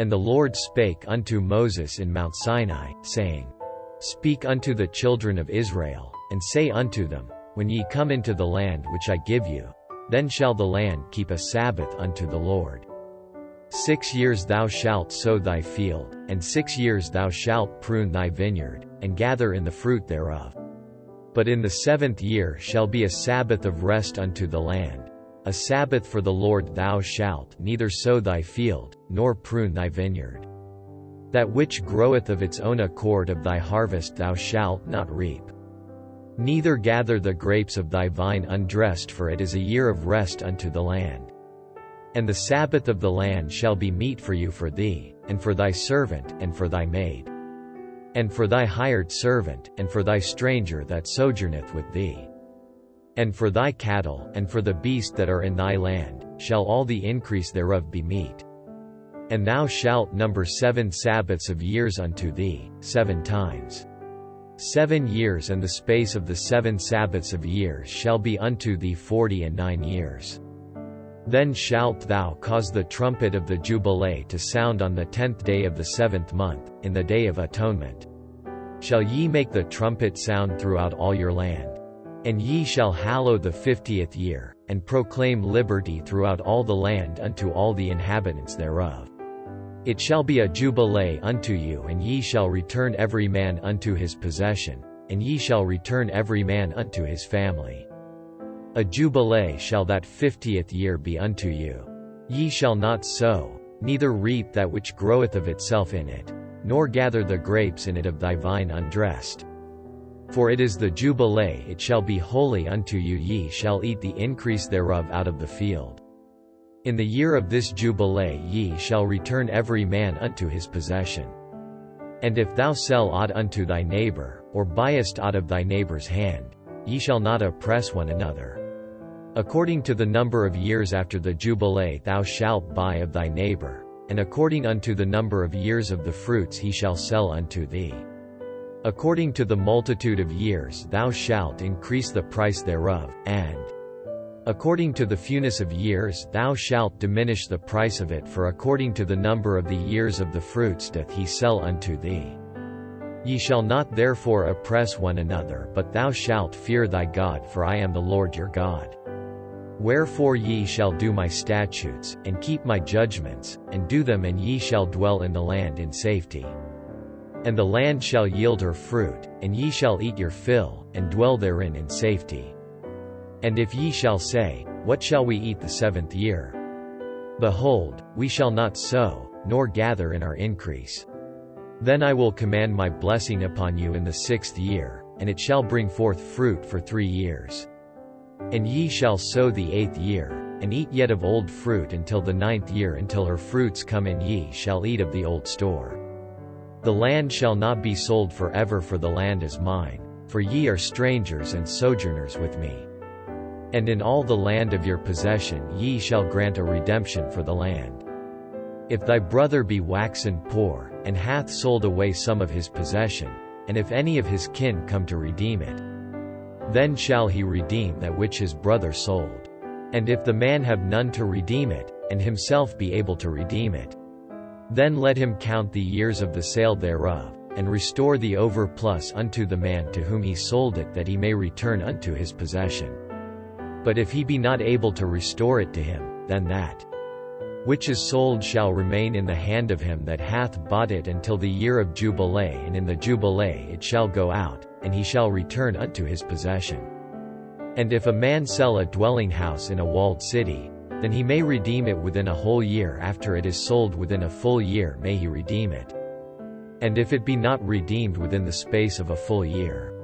And the Lord spake unto Moses in Mount Sinai, saying, Speak unto the children of Israel, and say unto them, When ye come into the land which I give you, then shall the land keep a Sabbath unto the Lord. 6 years thou shalt sow thy field, and 6 years thou shalt prune thy vineyard, and gather in the fruit thereof. But in the 7th year shall be a Sabbath of rest unto the land, a Sabbath for the Lord. Thou shalt neither sow thy field, nor prune thy vineyard. That which groweth of its own accord of thy harvest thou shalt not reap. Neither gather the grapes of thy vine undressed, for it is a year of rest unto the land. And the Sabbath of the land shall be meat for you, for thee, and for thy servant, and for thy maid, and for thy hired servant, and for thy stranger that sojourneth with thee, and for thy cattle, and for the beasts that are in thy land, shall all the increase thereof be meat. And thou shalt number 7 Sabbaths of years unto thee, 7 times 7 years, and the space of the 7 Sabbaths of years shall be unto thee 49 years. Then shalt thou cause the trumpet of the Jubilee to sound on the 10th day of the 7th month, in the day of atonement. Shall ye make the trumpet sound throughout all your land. And ye shall hallow the 50th year, and proclaim liberty throughout all the land unto all the inhabitants thereof. It shall be a jubilee unto you, and ye shall return every man unto his possession, and ye shall return every man unto his family. A jubilee shall that 50th year be unto you. Ye shall not sow, neither reap that which groweth of itself in it, nor gather the grapes in it of thy vine undressed. For it is the jubilee, it shall be holy unto you. Ye shall eat the increase thereof out of the field. In the year of this jubilee ye shall return every man unto his possession. And if thou sell aught unto thy neighbor, or buyest aught of thy neighbor's hand, ye shall not oppress one another. According to the number of years after the jubilee thou shalt buy of thy neighbor, and according unto the number of years of the fruits he shall sell unto thee. According to the multitude of years thou shalt increase the price thereof, and according to the fewness of years thou shalt diminish the price of it, for according to the number of the years of the fruits doth he sell unto thee. Ye shall not therefore oppress one another, but thou shalt fear thy God, for I am the Lord your God. Wherefore ye shall do my statutes, and keep my judgments, and do them, and ye shall dwell in the land in safety. And the land shall yield her fruit, and ye shall eat your fill, and dwell therein in safety. And if ye shall say, What shall we eat the 7th year? Behold, we shall not sow, nor gather in our increase. Then I will command my blessing upon you in the 6th year, and it shall bring forth fruit for 3 years. And ye shall sow the 8th year, and eat yet of old fruit until the 9th year, until her fruits come in. Ye shall eat of the old store. The land shall not be sold forever, for the land is mine, for ye are strangers and sojourners with me. And in all the land of your possession ye shall grant a redemption for the land. If thy brother be waxen poor, and hath sold away some of his possession, and if any of his kin come to redeem it, then shall he redeem that which his brother sold. And if the man have none to redeem it, and himself be able to redeem it, then let him count the years of the sale thereof, and restore the overplus unto the man to whom he sold it, that he may return unto his possession. But if he be not able to restore it to him, then that which is sold shall remain in the hand of him that hath bought it until the year of jubilee, and in the jubilee it shall go out, and he shall return unto his possession. And if a man sell a dwelling house in a walled city, then he may redeem it within a whole year. After it is sold within a full year may he redeem it. And if it be not redeemed within the space of a full year,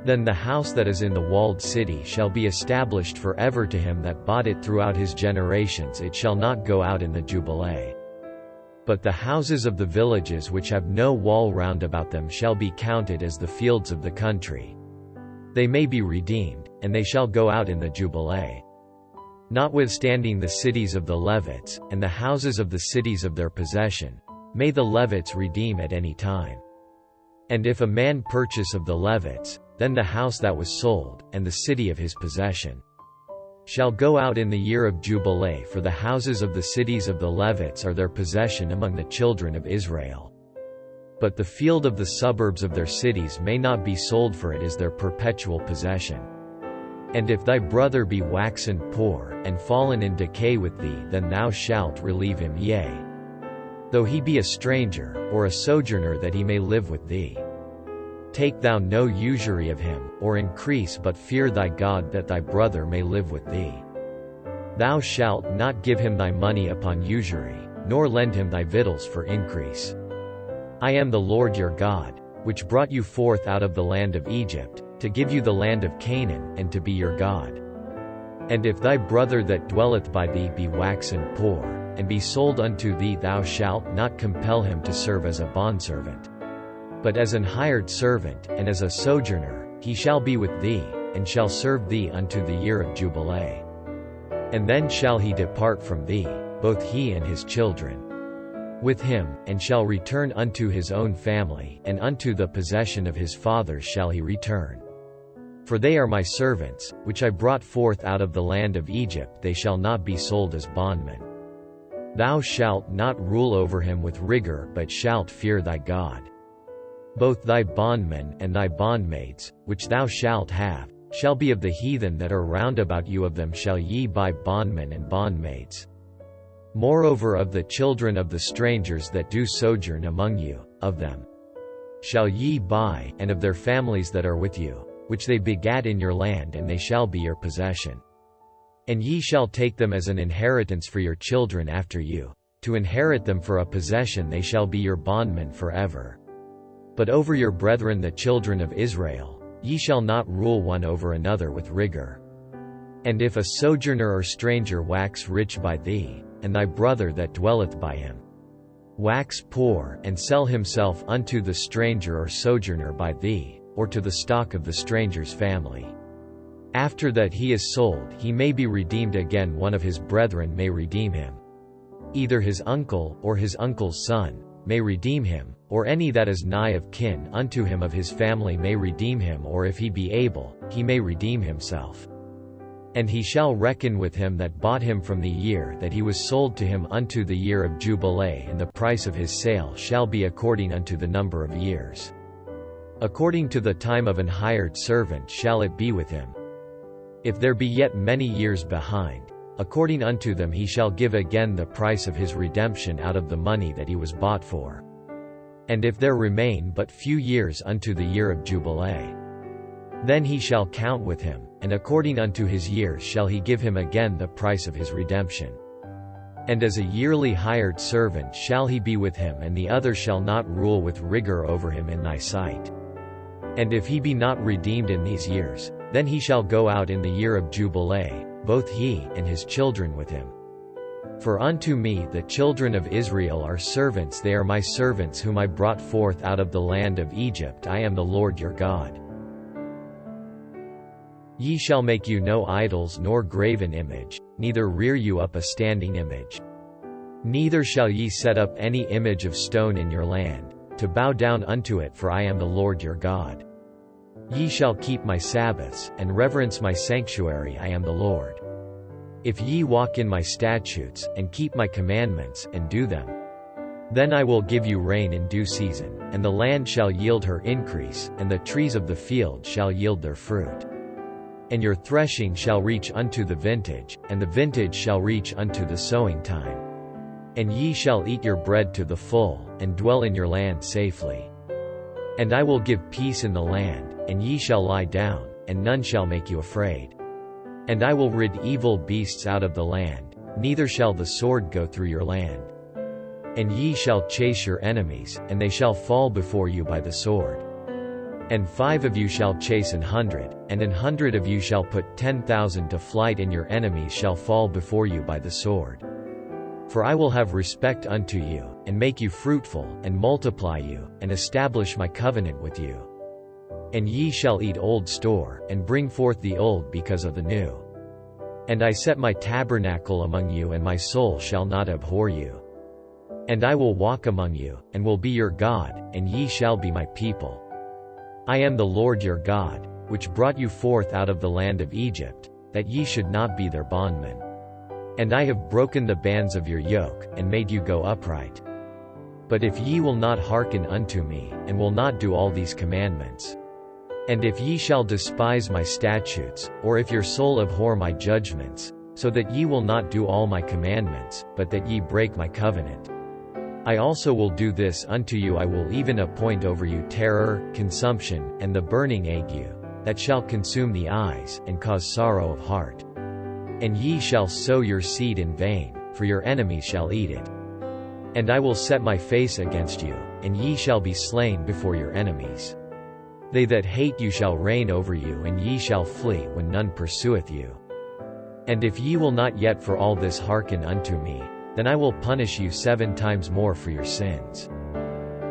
then the house that is in the walled city shall be established forever to him that bought it throughout his generations. It shall not go out in the jubilee. But the houses of the villages which have no wall round about them shall be counted as the fields of the country. They may be redeemed, and they shall go out in the jubilee. Notwithstanding the cities of the Levites, and the houses of the cities of their possession, may the Levites redeem at any time. And if a man purchase of the Levites, then the house that was sold, and the city of his possession. shall go out in the year of Jubilee, for the houses of the cities of the Levites are their possession among the children of Israel. But the field of the suburbs of their cities may not be sold, for it is their perpetual possession. And if thy brother be waxen poor, and fallen in decay with thee, then thou shalt relieve him, yea, though he be a stranger, or a sojourner, that he may live with thee. Take thou no usury of him, or increase, but fear thy God, that thy brother may live with thee. Thou shalt not give him thy money upon usury, nor lend him thy victuals for increase. I am the Lord your God, which brought you forth out of the land of Egypt, to give you the land of Canaan, and to be your God. And if thy brother that dwelleth by thee be waxen poor, and be sold unto thee, thou shalt not compel him to serve as a bondservant, but as an hired servant, and as a sojourner, he shall be with thee, and shall serve thee unto the year of Jubilee. And then shall he depart from thee, both he and his children with him, and shall return unto his own family, and unto the possession of his fathers shall he return. For they are my servants, which I brought forth out of the land of Egypt, they shall not be sold as bondmen. Thou shalt not rule over him with rigor, but shalt fear thy God. Both thy bondmen and thy bondmaids, which thou shalt have, shall be of the heathen that are round about you, of them shall ye buy bondmen and bondmaids. Moreover, of the children of the strangers that do sojourn among you, of them shall ye buy, and of their families that are with you, which they begat in your land, and they shall be your possession. And ye shall take them as an inheritance for your children after you, to inherit them for a possession, they shall be your bondmen forever. But over your brethren the children of Israel, ye shall not rule one over another with rigor. And if a sojourner or stranger wax rich by thee, and thy brother that dwelleth by him wax poor, and sell himself unto the stranger or sojourner by thee, or to the stock of the stranger's family, after that he is sold, he may be redeemed again, one of his brethren may redeem him. Either his uncle, or his uncle's son, may redeem him, or any that is nigh of kin unto him of his family may redeem him, or if he be able, he may redeem himself. And he shall reckon with him that bought him from the year that he was sold to him unto the year of Jubilee, and the price of his sale shall be according unto the number of years. According to the time of an hired servant shall it be with him. If there be yet many years behind, according unto them he shall give again the price of his redemption out of the money that he was bought for. And if there remain but few years unto the year of Jubilee, then he shall count with him, and according unto his years shall he give him again the price of his redemption. And as a yearly hired servant shall he be with him, and the other shall not rule with rigor over him in thy sight. And if he be not redeemed in these years, then he shall go out in the year of Jubilee, both he and his children with him. For unto me the children of Israel are servants, they are my servants whom I brought forth out of the land of Egypt, I am the Lord your God. Ye shall make you no idols nor graven image, neither rear you up a standing image. Neither shall ye set up any image of stone in your land, to bow down unto it, for I am the Lord your God. Ye shall keep my Sabbaths, and reverence my sanctuary, I am the Lord. If ye walk in my statutes, and keep my commandments, and do them, then I will give you rain in due season, and the land shall yield her increase, and the trees of the field shall yield their fruit. And your threshing shall reach unto the vintage, and the vintage shall reach unto the sowing time. And ye shall eat your bread to the full, and dwell in your land safely. And I will give peace in the land, and ye shall lie down, and none shall make you afraid. And I will rid evil beasts out of the land, neither shall the sword go through your land. And ye shall chase your enemies, and they shall fall before you by the sword. And 5 of you shall chase 100, and 100 of you shall put 10,000 to flight, and your enemies shall fall before you by the sword. For I will have respect unto you, and make you fruitful, and multiply you, and establish my covenant with you. And ye shall eat old store, and bring forth the old because of the new. And I set my tabernacle among you, and my soul shall not abhor you. And I will walk among you, and will be your God, and ye shall be my people. I am the Lord your God, which brought you forth out of the land of Egypt, that ye should not be their bondmen. And I have broken the bands of your yoke, and made you go upright. But if ye will not hearken unto me, and will not do all these commandments, and if ye shall despise my statutes, or if your soul abhor my judgments, so that ye will not do all my commandments, but that ye break my covenant, I also will do this unto you. I will even appoint over you terror, consumption, and the burning ague, that shall consume the eyes, and cause sorrow of heart. And ye shall sow your seed in vain, for your enemies shall eat it. And I will set my face against you, and ye shall be slain before your enemies. They that hate you shall reign over you, and ye shall flee when none pursueth you. And if ye will not yet for all this hearken unto me, then I will punish you 7 times more for your sins.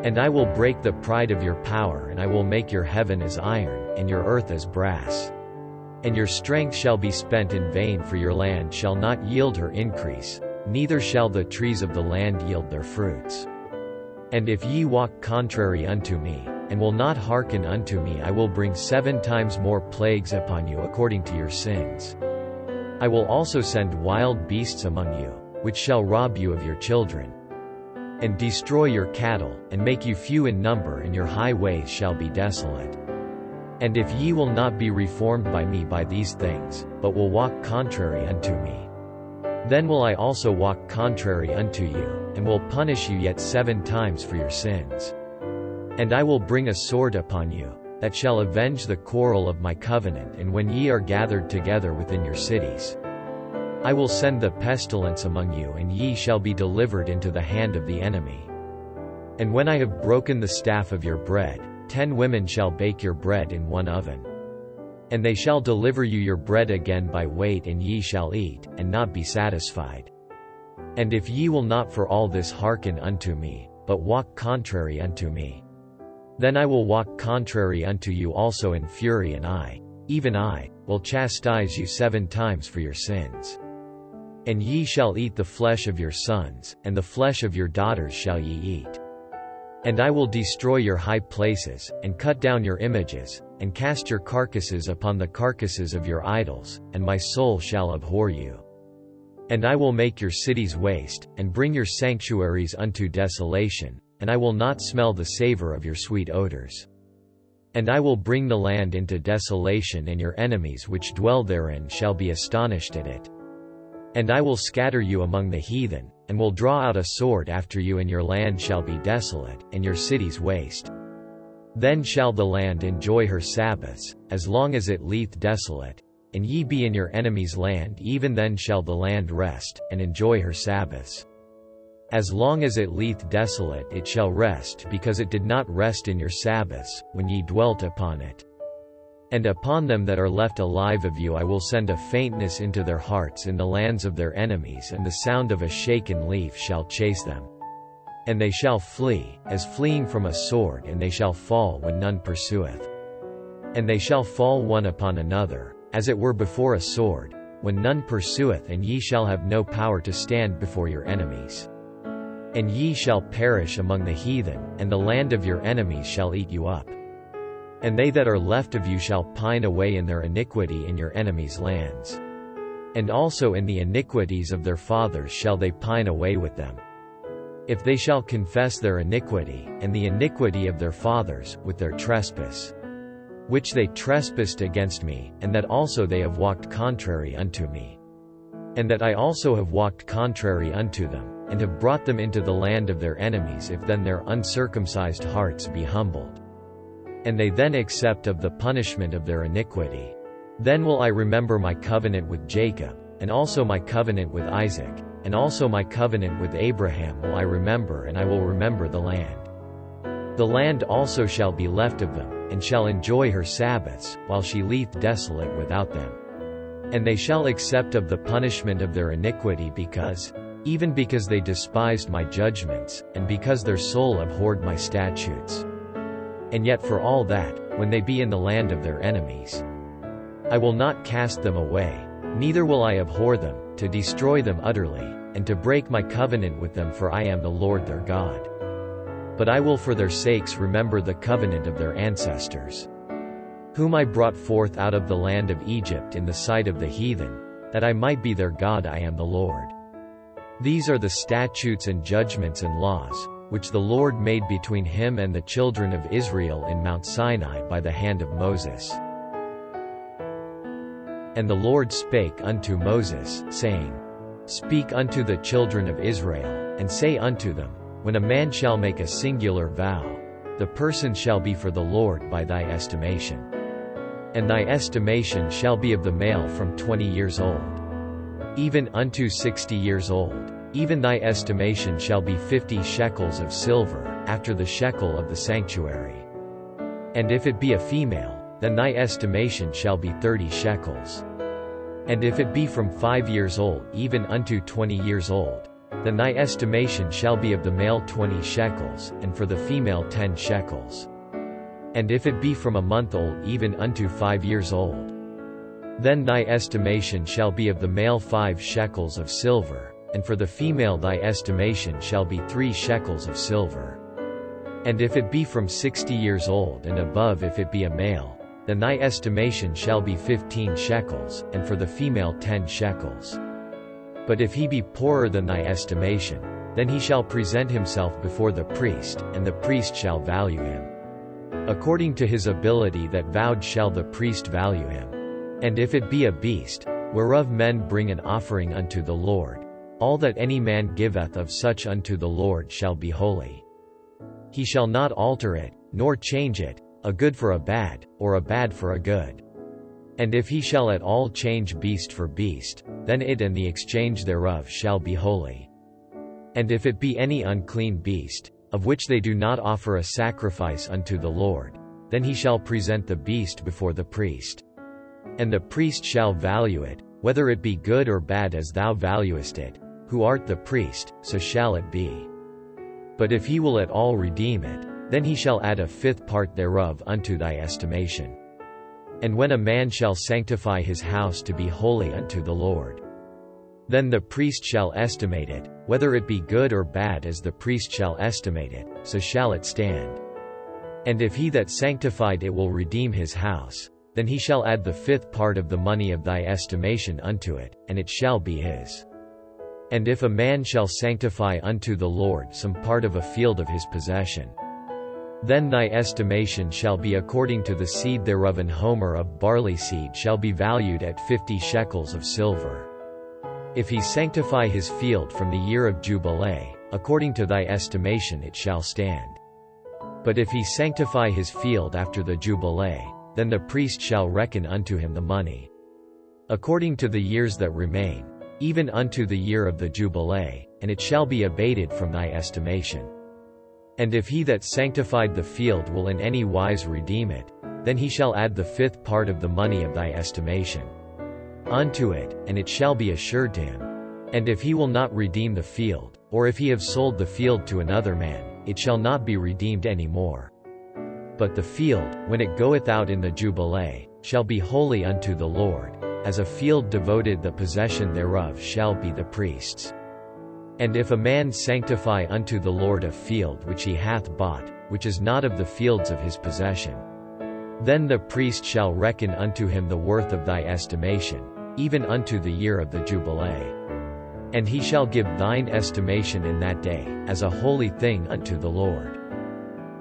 And I will break the pride of your power, and I will make your heaven as iron, and your earth as brass. And your strength shall be spent in vain, for your land shall not yield her increase, neither shall the trees of the land yield their fruits. And if ye walk contrary unto me, and will not hearken unto me, I will bring 7 times more plagues upon you according to your sins. I will also send wild beasts among you, which shall rob you of your children, and destroy your cattle, and make you few in number, and your highways shall be desolate. And if ye will not be reformed by me by these things, but will walk contrary unto me, then will I also walk contrary unto you, and will punish you yet 7 times for your sins. And I will bring a sword upon you, that shall avenge the quarrel of my covenant. And when ye are gathered together within your cities, I will send the pestilence among you, and ye shall be delivered into the hand of the enemy. And when I have broken the staff of your bread, 10 women shall bake your bread in one oven. And they shall deliver you your bread again by weight, and ye shall eat, and not be satisfied. And if ye will not for all this hearken unto me, but walk contrary unto me, then I will walk contrary unto you also in fury, and I, even I, will chastise you 7 times for your sins. And ye shall eat the flesh of your sons, and the flesh of your daughters shall ye eat. And I will destroy your high places, and cut down your images, and cast your carcasses upon the carcasses of your idols, and my soul shall abhor you. And I will make your cities waste, and bring your sanctuaries unto desolation, and I will not smell the savor of your sweet odors. And I will bring the land into desolation, and your enemies which dwell therein shall be astonished at it. And I will scatter you among the heathen, and will draw out a sword after you, and your land shall be desolate, and your cities waste. Then shall the land enjoy her Sabbaths, as long as it lieth desolate, and ye be in your enemy's land, even then shall the land rest, and enjoy her Sabbaths. As long as it lieth desolate it shall rest, because it did not rest in your Sabbaths, when ye dwelt upon it. And upon them that are left alive of you I will send a faintness into their hearts in the lands of their enemies, and the sound of a shaken leaf shall chase them. And they shall flee, as fleeing from a sword, and they shall fall when none pursueth. And they shall fall one upon another, as it were before a sword, when none pursueth, and ye shall have no power to stand before your enemies. And ye shall perish among the heathen, and the land of your enemies shall eat you up. And they that are left of you shall pine away in their iniquity in your enemies' lands. And also in the iniquities of their fathers shall they pine away with them. If they shall confess their iniquity, and the iniquity of their fathers, with their trespass, which they trespassed against me, and that also they have walked contrary unto me, and that I also have walked contrary unto them, and have brought them into the land of their enemies, if then their uncircumcised hearts be humbled, and they then accept of the punishment of their iniquity, then will I remember my covenant with Jacob, and also my covenant with Isaac, and also my covenant with Abraham will I remember, and I will remember the land. The land also shall be left of them, and shall enjoy her Sabbaths, while she lieth desolate without them. And they shall accept of the punishment of their iniquity, even because they despised my judgments, and because their soul abhorred my statutes. And yet for all that, when they be in the land of their enemies, I will not cast them away, neither will I abhor them, to destroy them utterly, and to break my covenant with them, for I am the Lord their God. But I will for their sakes remember the covenant of their ancestors, whom I brought forth out of the land of Egypt in the sight of the heathen, that I might be their God. I am the Lord. These are the statutes and judgments and laws, which the Lord made between him and the children of Israel in Mount Sinai by the hand of Moses. And the Lord spake unto Moses, saying, Speak unto the children of Israel, and say unto them, When a man shall make a singular vow, the person shall be for the Lord by thy estimation. And thy estimation shall be of the male from 20 years old, even unto 60 years old. Even thy estimation shall be 50 shekels of silver, after the shekel of the sanctuary. And if it be a female, then thy estimation shall be 30 shekels. And if it be from 5 years old even unto 20 years old, then thy estimation shall be of the male 20 shekels, and for the female 10 shekels. And if it be from a month old even unto 5 years old, then thy estimation shall be of the male 5 shekels of silver, and for the female thy estimation shall be 3 shekels of silver. And if it be from 60 years old and above, if it be a male, then thy estimation shall be 15 shekels, and for the female 10 shekels. But if he be poorer than thy estimation, then he shall present himself before the priest, and the priest shall value him. According to his ability that vowed shall the priest value him. And if it be a beast, whereof men bring an offering unto the Lord, all that any man giveth of such unto the Lord shall be holy. He shall not alter it, nor change it, a good for a bad, or a bad for a good. And if he shall at all change beast for beast, then it and the exchange thereof shall be holy. And if it be any unclean beast, of which they do not offer a sacrifice unto the Lord, then he shall present the beast before the priest. And the priest shall value it, whether it be good or bad as thou valuest it, who art the priest, so shall it be. But if he will at all redeem it, then he shall add a 5th part thereof unto thy estimation. And when a man shall sanctify his house to be holy unto the Lord, then the priest shall estimate it, whether it be good or bad as the priest shall estimate it, so shall it stand. And if he that sanctified it will redeem his house, then he shall add the 5th part of the money of thy estimation unto it, and it shall be his. And if a man shall sanctify unto the Lord some part of a field of his possession, then thy estimation shall be according to the seed thereof. An homer of barley seed shall be valued at 50 shekels of silver. If he sanctify his field from the year of Jubilee, according to thy estimation it shall stand. But if he sanctify his field after the Jubilee, then the priest shall reckon unto him the money, according to the years that remain, even unto the year of the Jubilee, and it shall be abated from thy estimation. And if he that sanctified the field will in any wise redeem it, then he shall add the 5th part of the money of thy estimation unto it, and it shall be assured to him. And if he will not redeem the field, or if he have sold the field to another man, it shall not be redeemed any more. But the field, when it goeth out in the Jubilee, shall be holy unto the Lord, as a field devoted. The possession thereof shall be the priest's. And if a man sanctify unto the Lord a field which he hath bought, which is not of the fields of his possession, then the priest shall reckon unto him the worth of thy estimation, even unto the year of the Jubilee. And he shall give thine estimation in that day, as a holy thing unto the Lord.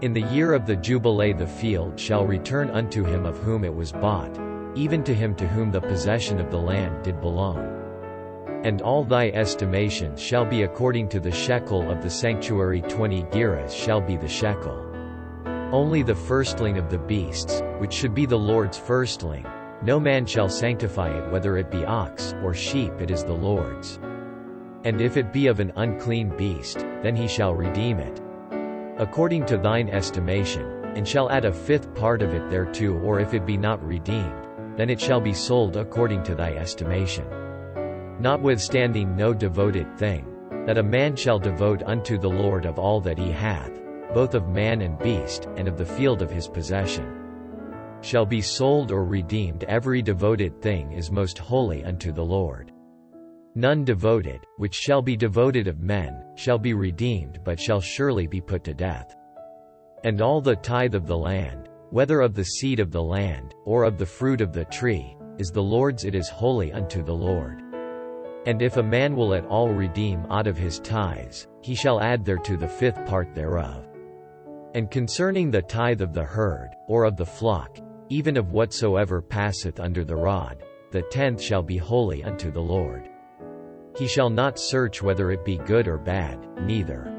In the year of the Jubilee the field shall return unto him of whom it was bought, even to him to whom the possession of the land did belong. And all thy estimations shall be according to the shekel of the sanctuary. 20 gerahs shall be the shekel. Only the firstling of the beasts, which should be the Lord's firstling, no man shall sanctify it, whether it be ox or sheep, it is the Lord's. And if it be of an unclean beast, then he shall redeem it, according to thine estimation, and shall add a 5th part of it thereto. Or if it be not redeemed, then it shall be sold according to thy estimation. Notwithstanding no devoted thing, that a man shall devote unto the Lord of all that he hath, both of man and beast, and of the field of his possession, shall be sold or redeemed. Every devoted thing is most holy unto the Lord. None devoted, which shall be devoted of men, shall be redeemed, but shall surely be put to death. And all the tithe of the land, whether of the seed of the land, or of the fruit of the tree, is the Lord's, it is holy unto the Lord. And if a man will at all redeem out of his tithes, he shall add thereto the 5th part thereof. And concerning the tithe of the herd, or of the flock, even of whatsoever passeth under the rod, the 10th shall be holy unto the Lord. He shall not search whether it be good or bad, neither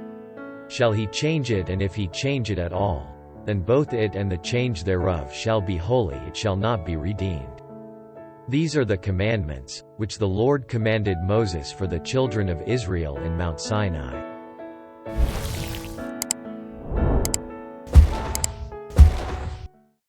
shall he change it, and if he change it at all, then both it and the change thereof shall be holy, it shall not be redeemed. These are the commandments, which the Lord commanded Moses for the children of Israel in Mount Sinai.